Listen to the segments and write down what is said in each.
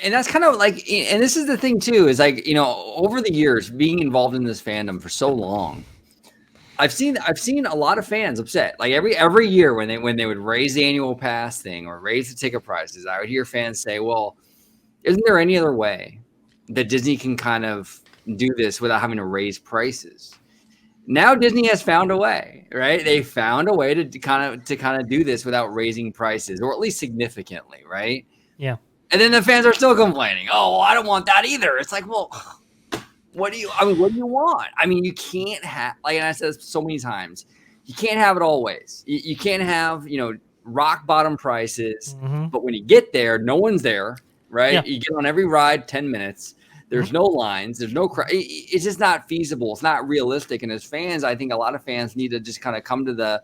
And that's kind of like, and this is the thing too, is like, over the years being involved in this fandom for so long, I've seen a lot of fans upset. Like every year when they would raise the annual pass thing or raise the ticket prices, I would hear fans say, "Well, isn't there any other way that Disney can kind of do this without having to raise prices?" Now Disney has found a way, right? They found a way to kind of do this without raising prices, or at least significantly, right? Yeah. And then the fans are still complaining. Oh, well, I don't want that either. It's like, well, what do you want? I mean, you can't have, like, and I said this so many times, you can't have it always. You can't have, rock bottom prices, but when you get there, no one's there, right? Yeah. You get on every ride 10 minutes. There's no lines. There's no crowd. It's just not feasible. It's not realistic. And as fans, I think a lot of fans need to just kind of come to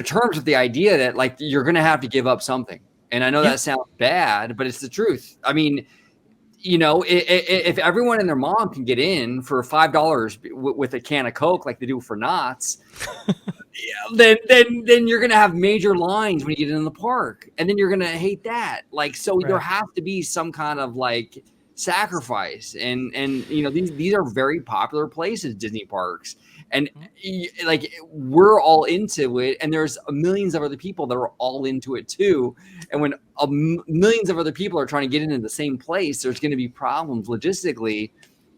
terms with the idea that, like, you're going to have to give up something. And I know that sounds bad, but it's the truth. I mean, if everyone and their mom can get in for $5 with a can of Coke like they do for Knott's, then you're going to have major lines when you get in the park. And then you're going to hate that. Like, so there has to be some kind of, like, sacrifice. And these are very popular places, Disney parks. And like, we're all into it, and there's millions of other people that are all into it too. And when millions of other people are trying to get into the same place, there's going to be problems logistically.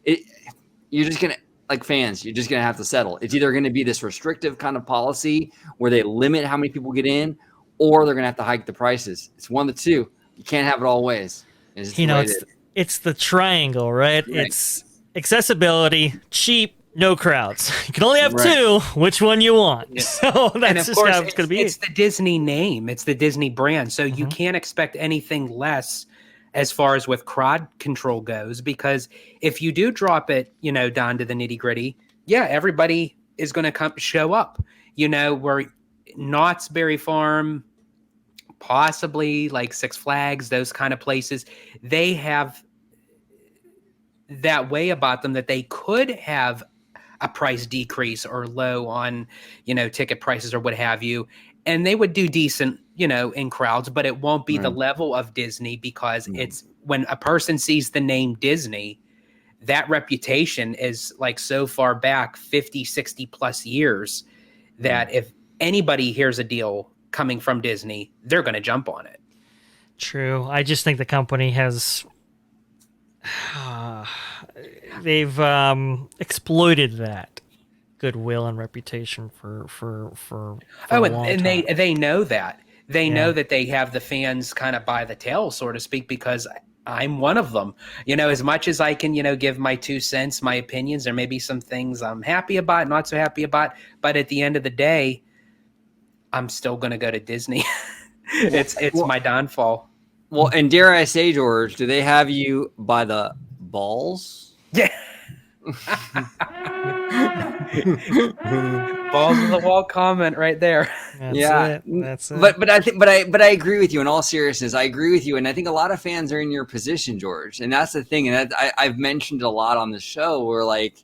You're just going to, like fans, you're just going to have to settle. It's either going to be this restrictive kind of policy where they limit how many people get in, or they're going to have to hike the prices. It's one of the two. You can't have it all ways. It's the triangle, right? It's accessibility, cheap, no crowds. You can only have two. Which one you want? Yeah. So that's just how it's going to be. It's the Disney name. It's the Disney brand. So you can't expect anything less as far as with crowd control goes, because if you do drop it, down to the nitty gritty, everybody is going to come show up. Where Knott's Berry Farm, possibly like Six Flags, those kind of places, they have that way about them that they could have a price decrease or low on, ticket prices or what have you. And they would do decent, in crowds, but it won't be the level of Disney, because it's when a person sees the name Disney, that reputation is like so far back 50, 60 plus years that if anybody hears a deal coming from Disney, they're going to jump on it. True. I just think the company has they've exploited that goodwill and reputation for a long time. They know that. They know that they have the fans kind of by the tail, so to speak, because I'm one of them. As much as I can, give my 2 cents, my opinions, there may be some things I'm happy about, not so happy about, but at the end of the day, I'm still going to go to Disney. It's my downfall. Well, and dare I say, George, do they have you by the balls? Yeah. Balls of the wall comment right there. That's it. But I agree with you in all seriousness. I agree with you, and I think a lot of fans are in your position, George. And that's the thing. And I've mentioned it a lot on the show. Where like,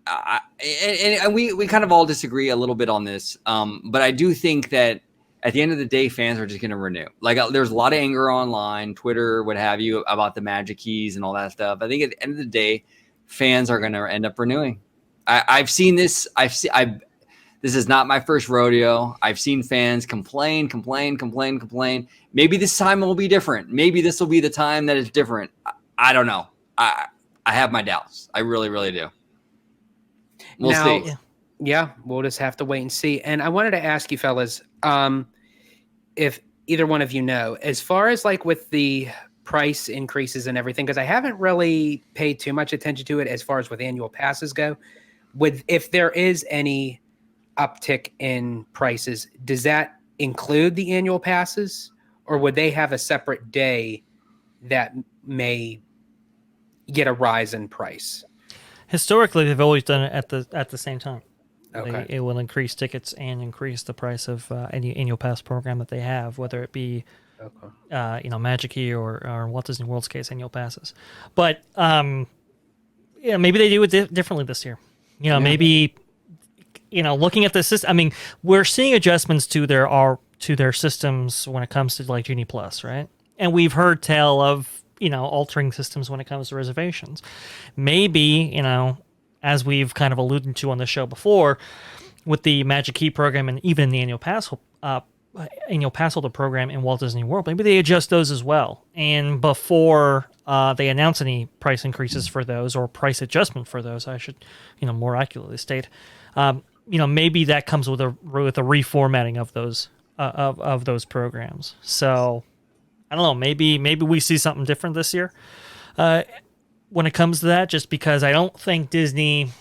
and we kind of all disagree a little bit on this. But I do think that at the end of the day, fans are just going to renew. Like, there's a lot of anger online, Twitter, what have you, about the Magic Keys and all that stuff. I think at the end of the day, fans are going to end up renewing. I've seen this. This is not my first rodeo. I've seen fans complain. Maybe this time will be different. Maybe this will be the time that it's different. I don't know. I have my doubts. I really, really do. We'll see. Yeah, we'll just have to wait and see. And I wanted to ask you fellas, if either one of you know, as far as like with the price increases and everything, because I haven't really paid too much attention to it as far as with annual passes go, if there is any uptick in prices, does that include the annual passes, or would they have a separate day that may get a rise in price? Historically, they've always done it at the same time. Okay. It will increase tickets and increase the price of any annual pass program that they have, whether it be, Magic Key or Walt Disney World's case, annual passes. But maybe they do it differently this year. Maybe looking at the system. I mean, we're seeing adjustments to their systems when it comes to like Genie Plus, right? and we've heard tell of, altering systems when it comes to reservations. Maybe, as we've kind of alluded to on the show before, with the Magic Key program and even the annual pass holder program in Walt Disney World, maybe they adjust those as well. And before they announce any price increases for those, or price adjustment for those, I should, more accurately state, maybe that comes with a reformatting of those of those programs. So I don't know. Maybe we see something different this year when it comes to that. Just because I don't think Disney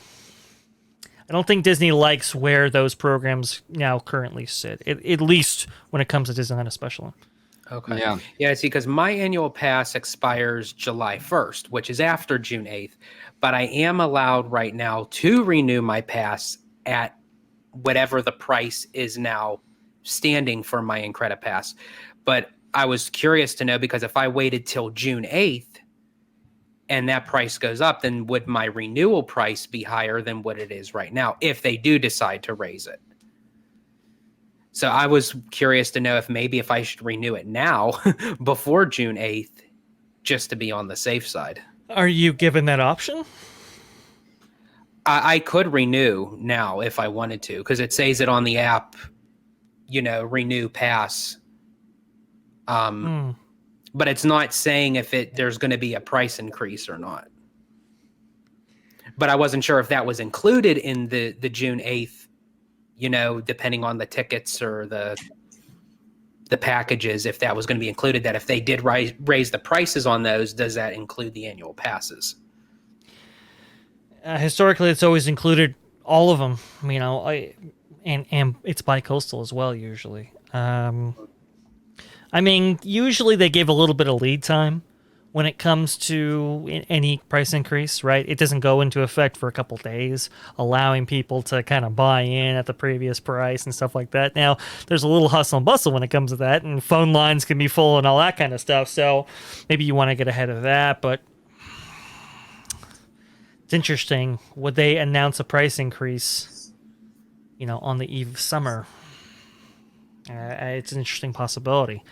likes where those programs now currently sit. At least when it comes to Disneyland especially. Okay. Yeah. See, because my annual pass expires July 1st, which is after June 8th, but I am allowed right now to renew my pass at whatever the price is now standing for my Incredi Pass. But I was curious to know, because if I waited till June 8th and that price goes up, then would my renewal price be higher than what it is right now if they do decide to raise it? So I was curious to know if I should renew it now before June 8th, just to be on the safe side. Are you given that option? I could renew now if I wanted to, because it says it on the app, renew pass. But it's not saying if there's going to be a price increase or not. But I wasn't sure if that was included in the June 8th, depending on the tickets or the packages, if that was going to be included, that if they did raise the prices on those, does that include the annual passes? Historically, it's always included all of them, and it's bi-coastal as well, usually. Usually they give a little bit of lead time when it comes to any price increase, right? It doesn't go into effect for a couple days, allowing people to kind of buy in at the previous price and stuff like that. Now, there's a little hustle and bustle when it comes to that, and phone lines can be full and all that kind of stuff, so maybe you want to get ahead of that, but it's interesting. Would they announce a price increase, on the eve of summer? It's an interesting possibility.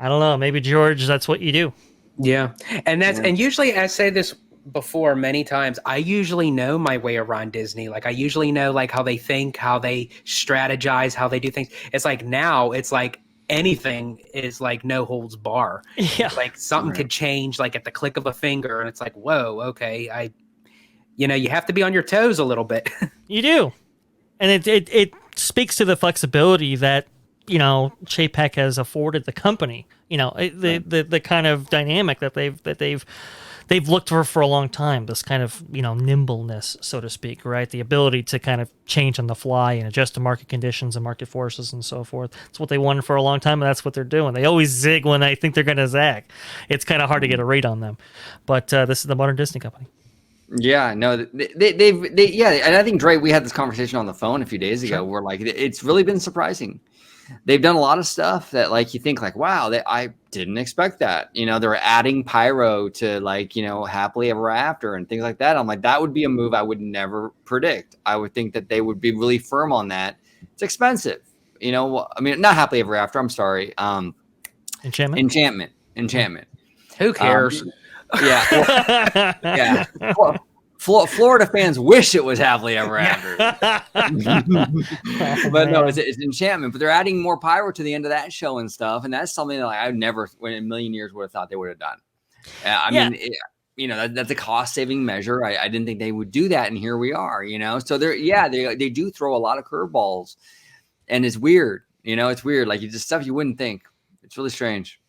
I don't know. Maybe, George, that's what you do. Yeah. And usually, I say this before many times, I usually know my way around Disney. Like, I usually know how they think, how they strategize, how they do things. It's like now it's like anything is like no holds bar. Yeah. Like something could change at the click of a finger. And it's like, whoa, okay. You have to be on your toes a little bit. You do. And it speaks to the flexibility that, Chapek has afforded the company. The kind of dynamic that they've looked for a long time. This kind of nimbleness, so to speak, right? The ability to kind of change on the fly and adjust to market conditions and market forces and so forth. It's what they wanted for a long time, and that's what they're doing. They always zig when they think they're going to zag. It's kind of hard to get a read on them, but this is the modern Disney company. Yeah, no, and I think, Dre, we had this conversation on the phone a few days ago where it's really been surprising. They've done a lot of stuff that you think wow, I didn't expect that. They're adding pyro to Happily Ever After and things like that. I'm like, that would be a move I would never predict. I would think that they would be really firm on that. It's expensive. Not Happily Ever After. I'm sorry. Enchantment. Who cares? Yeah. Florida fans wish it was Happily Ever After. But no, it's Enchantment. But they're adding more pyro to the end of that show and stuff. And that's something that I never in a million years would have thought they would have done. That's a cost-saving measure. I didn't think they would do that, and here we are, So they do throw a lot of curveballs, and it's weird. It's weird. It's just stuff you wouldn't think. It's really strange.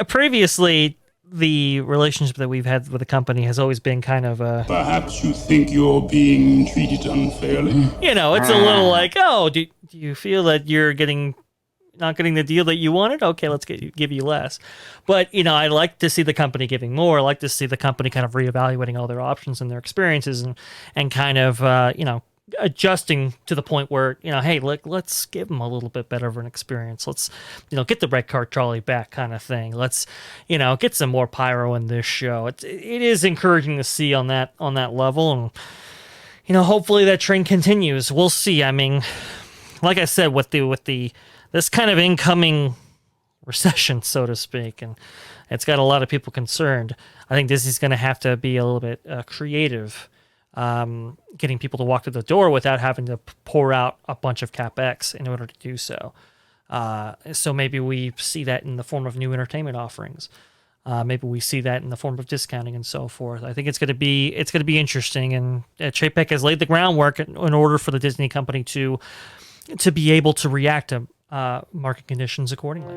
Previously, the relationship that we've had with the company has always been kind of Perhaps you think you're being treated unfairly. It's a little like, oh, do you feel that you're not getting the deal that you wanted? Okay, let's give you less. But, I like to see the company giving more. I like to see the company kind of reevaluating all their options and their experiences and kind of, adjusting to the point where, hey, let's give them a little bit better of an experience. Let's, get the red car trolley back kind of thing. Let's, get some more pyro in this show. It is encouraging to see on that level. And, hopefully that trend continues. We'll see. Like I said, with this kind of incoming recession, so to speak, and It's got a lot of people concerned. I think Disney's going to have to be a little bit creative, getting people to walk through the door without having to pour out a bunch of CapEx in order to do so. So maybe we see that in the form of new entertainment offerings. Maybe we see that in the form of discounting and so forth. I think it's going to be interesting, and Chapek has laid the groundwork in order for the Disney company to be able to react to market conditions accordingly.